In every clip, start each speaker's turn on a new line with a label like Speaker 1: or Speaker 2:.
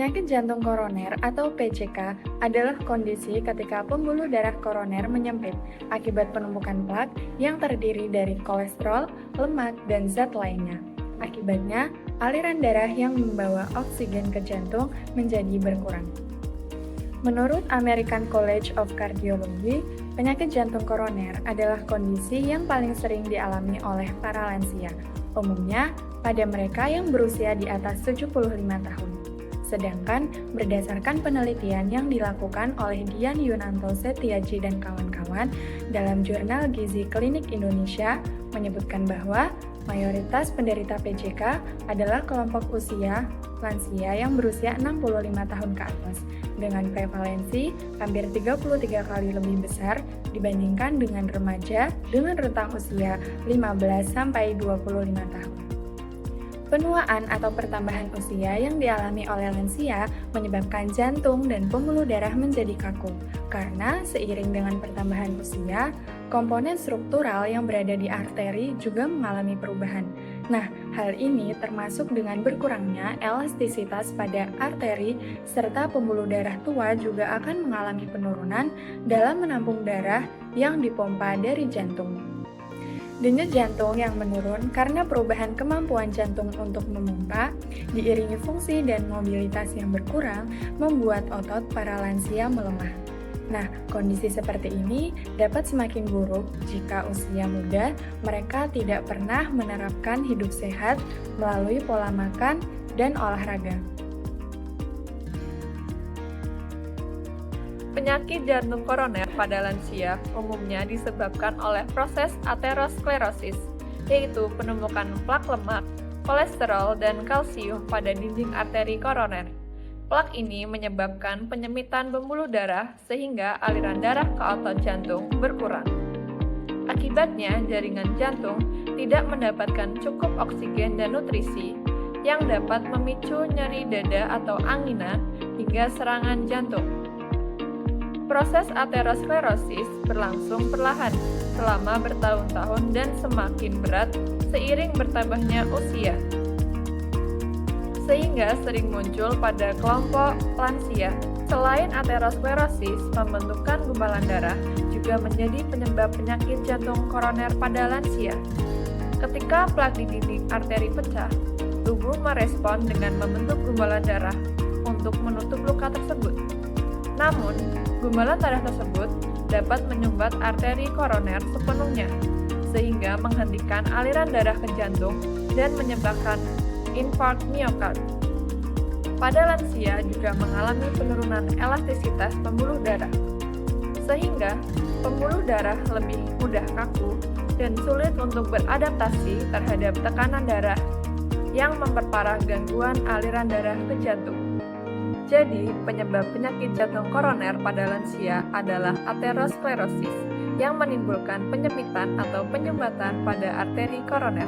Speaker 1: Penyakit jantung koroner atau PJK adalah kondisi ketika pembuluh darah koroner menyempit akibat penumpukan plak yang terdiri dari kolesterol, lemak, dan zat lainnya. Akibatnya, aliran darah yang membawa oksigen ke jantung menjadi berkurang. Menurut American College of Cardiology, penyakit jantung koroner adalah kondisi yang paling sering dialami oleh para lansia, umumnya pada mereka yang berusia di atas 75 tahun. Sedangkan berdasarkan penelitian yang dilakukan oleh Dian Yunanto Setiaji dan kawan-kawan dalam jurnal Gizi Klinik Indonesia menyebutkan bahwa mayoritas penderita PJK adalah kelompok usia lansia yang berusia 65 tahun ke atas dengan prevalensi hampir 33 kali lebih besar dibandingkan dengan remaja dengan rentang usia 15 sampai 25 tahun. Penuaan atau pertambahan usia yang dialami oleh lansia menyebabkan jantung dan pembuluh darah menjadi kaku, karena seiring dengan pertambahan usia, komponen struktural yang berada di arteri juga mengalami perubahan. Nah, hal ini termasuk dengan berkurangnya elastisitas pada arteri, serta pembuluh darah tua juga akan mengalami penurunan dalam menampung darah yang dipompa dari jantung. Denyut jantung yang menurun karena perubahan kemampuan jantung untuk memompa, diiringi fungsi dan mobilitas yang berkurang, membuat otot para lansia melemah. Nah, kondisi seperti ini dapat semakin buruk jika usia muda mereka tidak pernah menerapkan hidup sehat melalui pola makan dan olahraga.
Speaker 2: Penyakit jantung koroner pada lansia umumnya disebabkan oleh proses aterosklerosis, yaitu penumpukan plak lemak, kolesterol, dan kalsium pada dinding arteri koroner. Plak ini menyebabkan penyempitan pembuluh darah sehingga aliran darah ke otot jantung berkurang. Akibatnya, jaringan jantung tidak mendapatkan cukup oksigen dan nutrisi yang dapat memicu nyeri dada atau angina hingga serangan jantung. Proses aterosklerosis berlangsung perlahan selama bertahun-tahun dan semakin berat seiring bertambahnya usia, sehingga sering muncul pada kelompok lansia. Selain aterosklerosis, pembentukan gumpalan darah juga menjadi penyebab penyakit jantung koroner pada lansia. Ketika plak di dinding arteri pecah, tubuh merespon dengan membentuk gumpalan darah untuk menutup luka tersebut. Namun, gumpalan darah tersebut dapat menyumbat arteri koroner sepenuhnya, sehingga menghentikan aliran darah ke jantung dan menyebabkan infark miokard. Pada lansia juga mengalami penurunan elastisitas pembuluh darah, sehingga pembuluh darah lebih mudah kaku dan sulit untuk beradaptasi terhadap tekanan darah yang memperparah gangguan aliran darah ke jantung. Jadi, penyebab penyakit jantung koroner pada lansia adalah aterosklerosis yang menimbulkan penyempitan atau penyumbatan pada arteri koroner,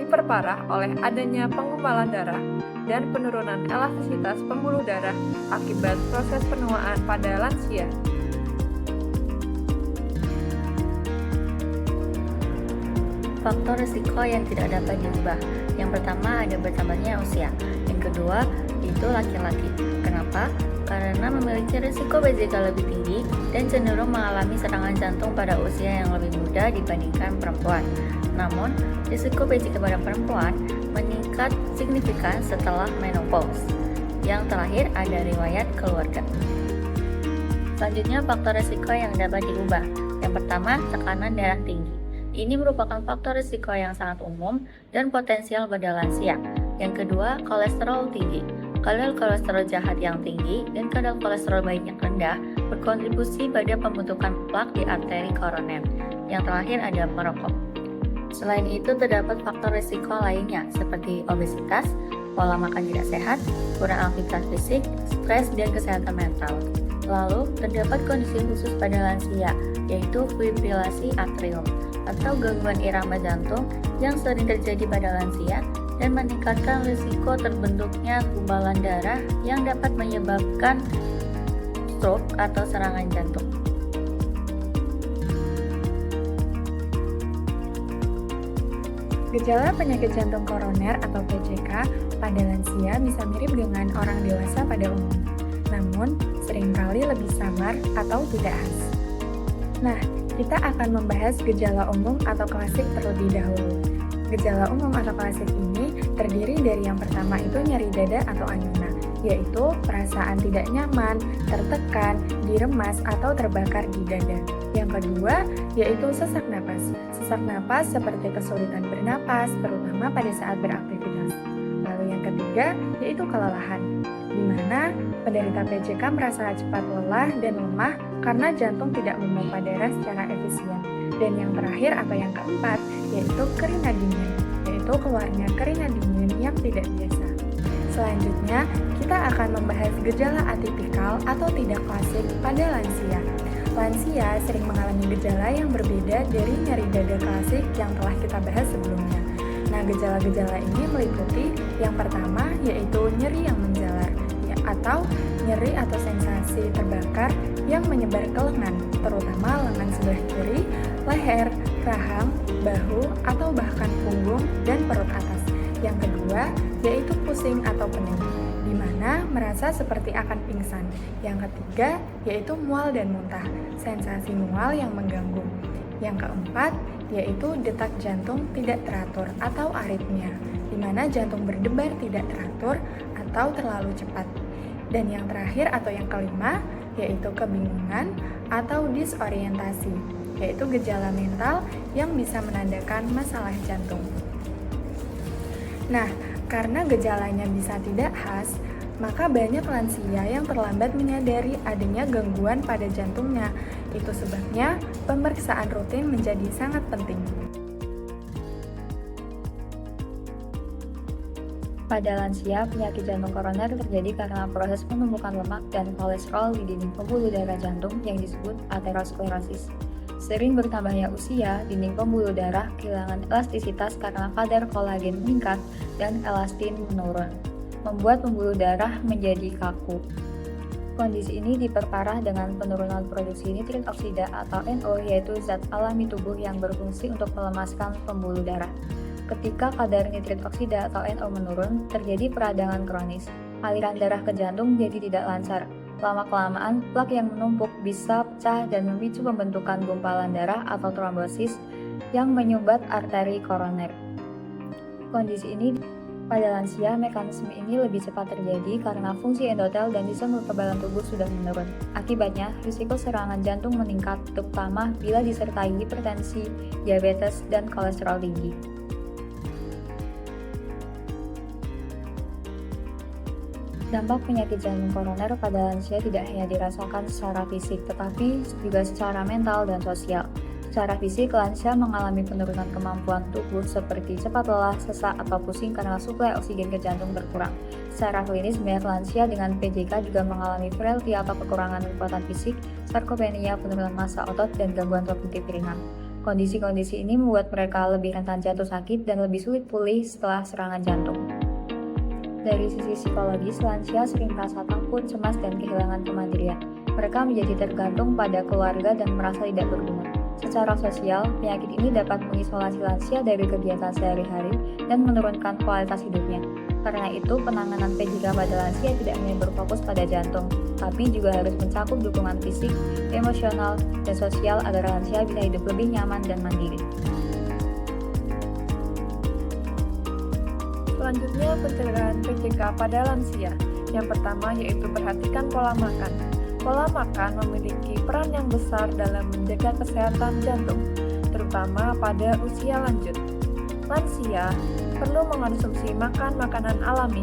Speaker 2: diperparah oleh adanya penggumpalan darah dan penurunan elastisitas pembuluh darah akibat proses penuaan pada lansia.
Speaker 3: Faktor risiko yang tidak dapat diubah. Yang pertama ada bertambahnya usia. Yang kedua itu laki-laki. Kenapa? Karena memiliki risiko PJK lebih tinggi dan cenderung mengalami serangan jantung pada usia yang lebih muda dibandingkan perempuan. Namun, risiko PJK pada perempuan meningkat signifikan setelah menopause. Yang terakhir ada riwayat keluarga. Selanjutnya faktor risiko yang dapat diubah. Yang pertama, tekanan darah tinggi. Ini merupakan faktor risiko yang sangat umum dan potensial pada lansia. Yang kedua, kolesterol tinggi. Kadar kolesterol jahat yang tinggi dan kadar kolesterol baik yang rendah berkontribusi pada pembentukan plak di arteri koroner. Yang terakhir ada merokok. Selain itu, terdapat faktor risiko lainnya seperti obesitas, pola makan tidak sehat, kurang aktivitas fisik, stres, dan kesehatan mental. Lalu, terdapat kondisi khusus pada lansia, yaitu fibrilasi atrium atau gangguan irama jantung yang sering terjadi pada lansia dan meningkatkan risiko terbentuknya gumpalan darah yang dapat menyebabkan stroke atau serangan jantung.
Speaker 1: Gejala penyakit jantung koroner atau PJK pada lansia bisa mirip dengan orang dewasa pada imun seringkali lebih samar atau tidak khas. Nah, kita akan membahas gejala umum atau klasik terlebih dahulu. Gejala umum atau klasik ini terdiri dari yang pertama itu nyeri dada atau angina, yaitu perasaan tidak nyaman, tertekan, diremas, atau terbakar di dada. Yang kedua, yaitu sesak napas. Sesak napas seperti kesulitan bernapas, terutama pada saat beraktivitas. Lalu yang ketiga, yaitu kelelahan, di mana penderita PJK merasa cepat lelah dan lemah karena jantung tidak memompa darah secara efisien. Dan yang terakhir atau yang keempat, yaitu keringat dingin, yaitu keluarnya keringat dingin yang tidak biasa. Selanjutnya, kita akan membahas gejala atipikal atau tidak klasik pada lansia. Lansia sering mengalami gejala yang berbeda dari nyeri dada klasik yang telah kita bahas sebelumnya. Nah, gejala-gejala ini meliputi yang pertama yaitu nyeri yang menjalar, atau nyeri atau sensasi terbakar yang menyebar ke lengan, terutama lengan sebelah kiri, leher, rahang, bahu, atau bahkan punggung dan perut atas. Yang kedua, yaitu pusing atau pening, di mana merasa seperti akan pingsan. Yang ketiga, yaitu mual dan muntah, sensasi mual yang mengganggu. Yang keempat, yaitu detak jantung tidak teratur atau aritmia, di mana jantung berdebar tidak teratur atau terlalu cepat. Dan yang terakhir atau yang kelima, yaitu kebingungan atau disorientasi, yaitu gejala mental yang bisa menandakan masalah jantung. Nah, karena gejalanya bisa tidak khas, maka banyak lansia yang terlambat menyadari adanya gangguan pada jantungnya. Itu sebabnya pemeriksaan rutin menjadi sangat penting.
Speaker 3: Pada lansia, penyakit jantung koroner terjadi karena proses penumpukan lemak dan kolesterol di dinding pembuluh darah jantung yang disebut aterosklerosis. Sering bertambahnya usia, dinding pembuluh darah kehilangan elastisitas karena kadar kolagen meningkat dan elastin menurun, membuat pembuluh darah menjadi kaku. Kondisi ini diperparah dengan penurunan produksi nitrit oksida atau NO, yaitu zat alami tubuh yang berfungsi untuk melemaskan pembuluh darah. Ketika kadar nitrit oksida atau NO menurun, terjadi peradangan kronis. Aliran darah ke jantung jadi tidak lancar. Lama-kelamaan, plak yang menumpuk bisa pecah dan memicu pembentukan gumpalan darah atau trombosis yang menyumbat arteri koroner. Kondisi ini pada lansia, mekanisme ini lebih cepat terjadi karena fungsi endotel dan sistem kekebalan tubuh sudah menurun. Akibatnya, risiko serangan jantung meningkat, terutama bila disertai hipertensi, diabetes, dan kolesterol tinggi. Dampak penyakit jantung koroner pada lansia tidak hanya dirasakan secara fisik, tetapi juga secara mental dan sosial. Secara fisik, lansia mengalami penurunan kemampuan tubuh seperti cepat lelah, sesak, atau pusing karena suplai oksigen ke jantung berkurang. Secara klinis, banyak lansia dengan PJK juga mengalami frailty atau kekurangan kekuatan fisik, sarkopenia, penurunan massa otot, dan gangguan kognitif ringan. Kondisi-kondisi ini membuat mereka lebih rentan jatuh sakit dan lebih sulit pulih setelah serangan jantung. Dari sisi psikologis, lansia sering merasa takut, cemas, dan kehilangan kemandirian. Mereka menjadi tergantung pada keluarga dan merasa tidak berguna. Secara sosial, penyakit ini dapat mengisolasi lansia dari kegiatan sehari-hari dan menurunkan kualitas hidupnya. Karena itu, penanganan PJK pada lansia tidak hanya berfokus pada jantung, tapi juga harus mencakup dukungan fisik, emosional, dan sosial agar lansia bisa hidup lebih nyaman dan mandiri.
Speaker 2: Selanjutnya, pencegahan PJK pada lansia. Yang pertama yaitu perhatikan pola makan. Pola makan memiliki peran yang besar dalam menjaga kesehatan jantung, terutama pada usia lanjut. Lansia perlu mengonsumsi makanan alami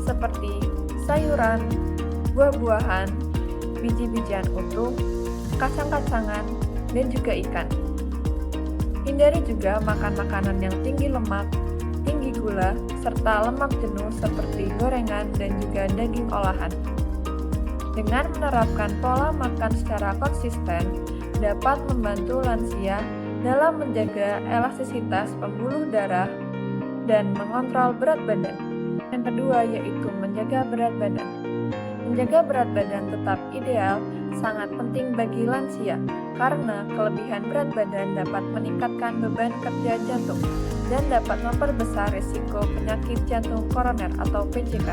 Speaker 2: seperti sayuran, buah-buahan, biji-bijian utuh, kacang-kacangan, dan juga ikan. Hindari juga makan makanan yang tinggi lemak, tinggi gula, serta lemak jenuh seperti gorengan dan juga daging olahan. Dengan menerapkan pola makan secara konsisten, dapat membantu lansia dalam menjaga elastisitas pembuluh darah dan mengontrol berat badan. Yang kedua yaitu menjaga berat badan. Menjaga berat badan tetap ideal sangat penting bagi lansia karena kelebihan berat badan dapat meningkatkan beban kerja jantung dan dapat memperbesar risiko penyakit jantung koroner atau PJK.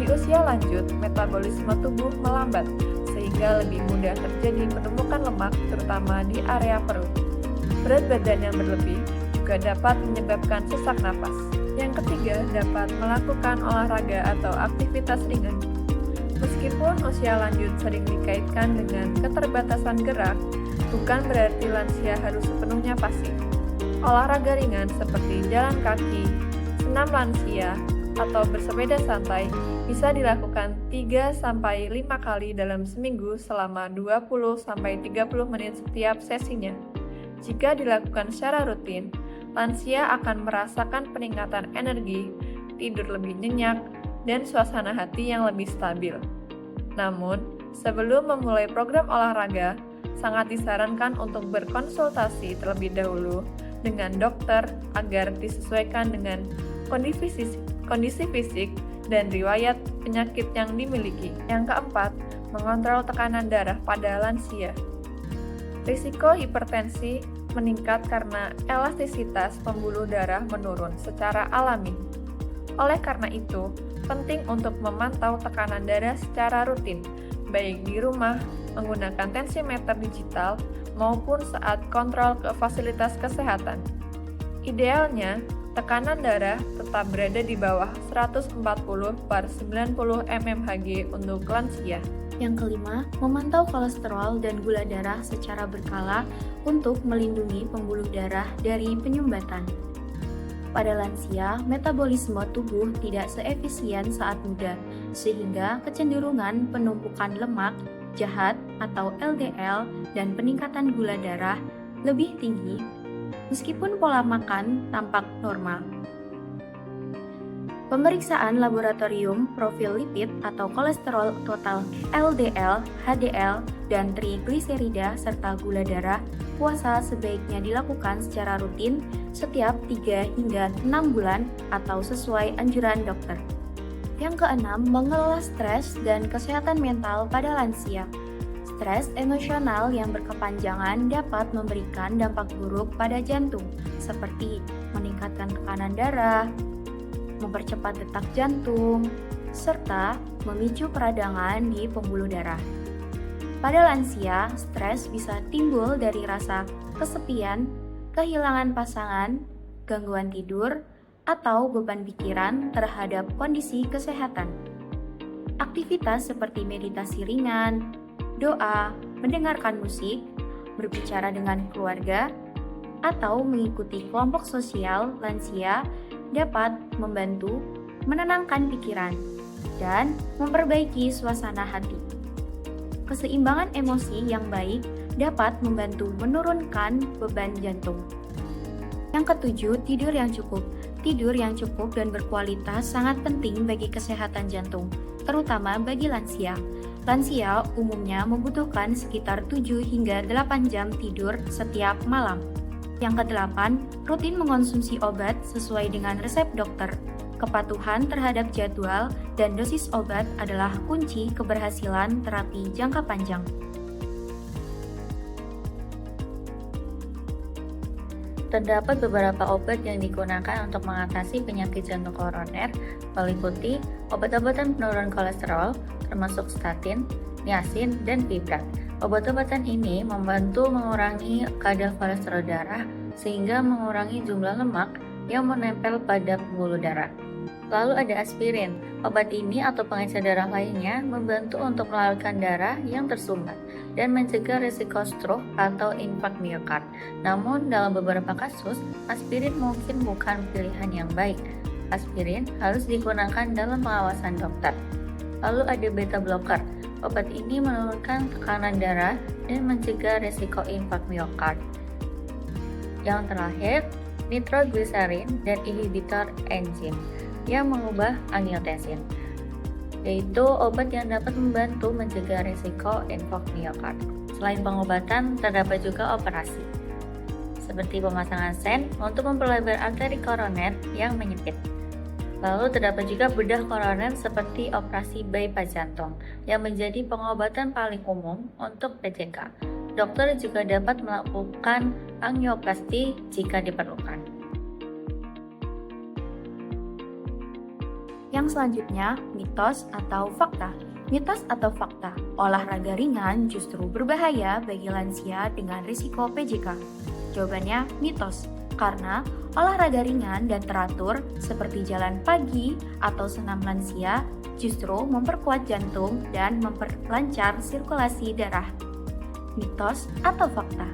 Speaker 2: Di usia lanjut, metabolisme tubuh melambat, sehingga lebih mudah terjadi penumpukan lemak, terutama di area perut. Berat badan yang berlebih juga dapat menyebabkan sesak napas. Yang ketiga, dapat melakukan olahraga atau aktivitas ringan. Meskipun usia lanjut sering dikaitkan dengan keterbatasan gerak, bukan berarti lansia harus sepenuhnya pasif. Olahraga ringan seperti jalan kaki, senam lansia, atau bersepeda santai bisa dilakukan 3-5 kali dalam seminggu selama 20-30 menit setiap sesinya. Jika dilakukan secara rutin, lansia akan merasakan peningkatan energi, tidur lebih nyenyak, dan suasana hati yang lebih stabil. Namun, sebelum memulai program olahraga, sangat disarankan untuk berkonsultasi terlebih dahulu dengan dokter agar disesuaikan dengan kondisi fisik dan riwayat penyakit yang dimiliki. Yang keempat, mengontrol tekanan darah pada lansia. Risiko hipertensi meningkat karena elastisitas pembuluh darah menurun secara alami. Oleh karena itu, penting untuk memantau tekanan darah secara rutin, baik di rumah, menggunakan tensimeter digital, maupun saat kontrol ke fasilitas kesehatan. Idealnya, tekanan darah tetap berada di bawah 140/90 mmHg untuk lansia.
Speaker 3: Yang kelima, memantau kolesterol dan gula darah secara berkala untuk melindungi pembuluh darah dari penyumbatan. Pada lansia, metabolisme tubuh tidak seefisien saat muda, sehingga kecenderungan penumpukan lemak, jahat atau LDL, dan peningkatan gula darah lebih tinggi meskipun pola makan tampak normal. Pemeriksaan laboratorium profil lipid atau kolesterol total LDL, HDL, dan trigliserida serta gula darah puasa sebaiknya dilakukan secara rutin setiap 3 hingga 6 bulan atau sesuai anjuran dokter. Yang keenam, mengelola stres dan kesehatan mental pada lansia. Stres emosional yang berkepanjangan dapat memberikan dampak buruk pada jantung, seperti meningkatkan tekanan darah, mempercepat detak jantung, serta memicu peradangan di pembuluh darah. Pada lansia, stres bisa timbul dari rasa kesepian, kehilangan pasangan, gangguan tidur, atau beban pikiran terhadap kondisi kesehatan. Aktivitas seperti meditasi ringan, doa, mendengarkan musik, berbicara dengan keluarga, atau mengikuti kelompok sosial lansia dapat membantu menenangkan pikiran dan memperbaiki suasana hati. Keseimbangan emosi yang baik dapat membantu menurunkan beban jantung. Yang ketujuh, tidur yang cukup. Tidur yang cukup dan berkualitas sangat penting bagi kesehatan jantung, terutama bagi lansia. Lansia umumnya membutuhkan sekitar 7 hingga 8 jam tidur setiap malam. Yang kedelapan, rutin mengonsumsi obat sesuai dengan resep dokter. Kepatuhan terhadap jadwal dan dosis obat adalah kunci keberhasilan terapi jangka panjang. Terdapat beberapa obat yang digunakan untuk mengatasi penyakit jantung koroner, meliputi obat-obatan penurun kolesterol, termasuk statin, niacin, dan fibrat. Obat-obatan ini membantu mengurangi kadar kolesterol darah sehingga mengurangi jumlah lemak yang menempel pada pembuluh darah. Lalu ada aspirin. Obat ini atau pengecer darah lainnya membantu untuk mengalirkan darah yang tersumbat dan mencegah risiko stroke atau infark miokard. Namun dalam beberapa kasus, aspirin mungkin bukan pilihan yang baik. Aspirin harus digunakan dalam pengawasan dokter. Lalu ada beta blocker. Obat ini menurunkan tekanan darah dan mencegah risiko infark miokard. Yang terakhir, nitroglycerin dan inhibitor enzim yang mengubah angiotensin, yaitu obat yang dapat membantu mencegah risiko infark miokard. Selain pengobatan, terdapat juga operasi, seperti pemasangan stent untuk memperlebar arteri koroner yang menyempit. Lalu terdapat juga bedah koroner seperti operasi bypass jantung, yang menjadi pengobatan paling umum untuk PJK. Dokter juga dapat melakukan angioplasti jika diperlukan.
Speaker 4: Yang selanjutnya, mitos atau fakta. Mitos atau fakta, olahraga ringan justru berbahaya bagi lansia dengan risiko PJK. Jawabannya mitos, karena olahraga ringan dan teratur seperti jalan pagi atau senam lansia justru memperkuat jantung dan memperlancar sirkulasi darah. Mitos atau fakta,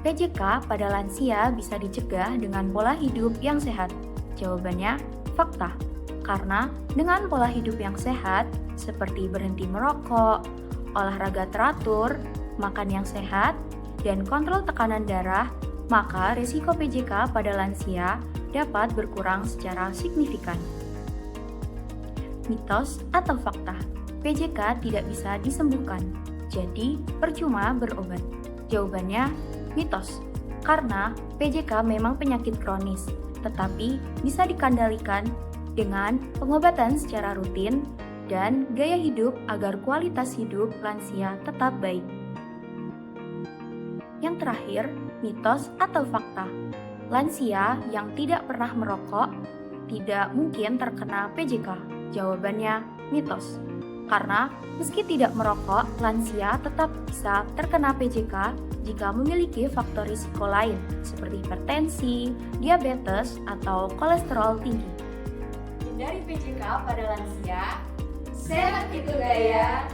Speaker 4: PJK pada lansia bisa dicegah dengan pola hidup yang sehat. Jawabannya fakta, karena dengan pola hidup yang sehat seperti berhenti merokok, olahraga teratur, makan yang sehat, dan kontrol tekanan darah, maka risiko PJK pada lansia dapat berkurang secara signifikan. Mitos atau fakta, PJK tidak bisa disembuhkan, jadi percuma berobat. Jawabannya mitos, karena PJK memang penyakit kronis, tetapi bisa dikendalikan dengan pengobatan secara rutin dan gaya hidup agar kualitas hidup lansia tetap baik. Yang terakhir, mitos atau fakta. Lansia yang tidak pernah merokok tidak mungkin terkena PJK. Jawabannya mitos. Karena meski tidak merokok, lansia tetap bisa terkena PJK jika memiliki faktor risiko lain seperti hipertensi, diabetes, atau kolesterol tinggi.
Speaker 1: Hindari PJK pada lansia, sehat itu gaya,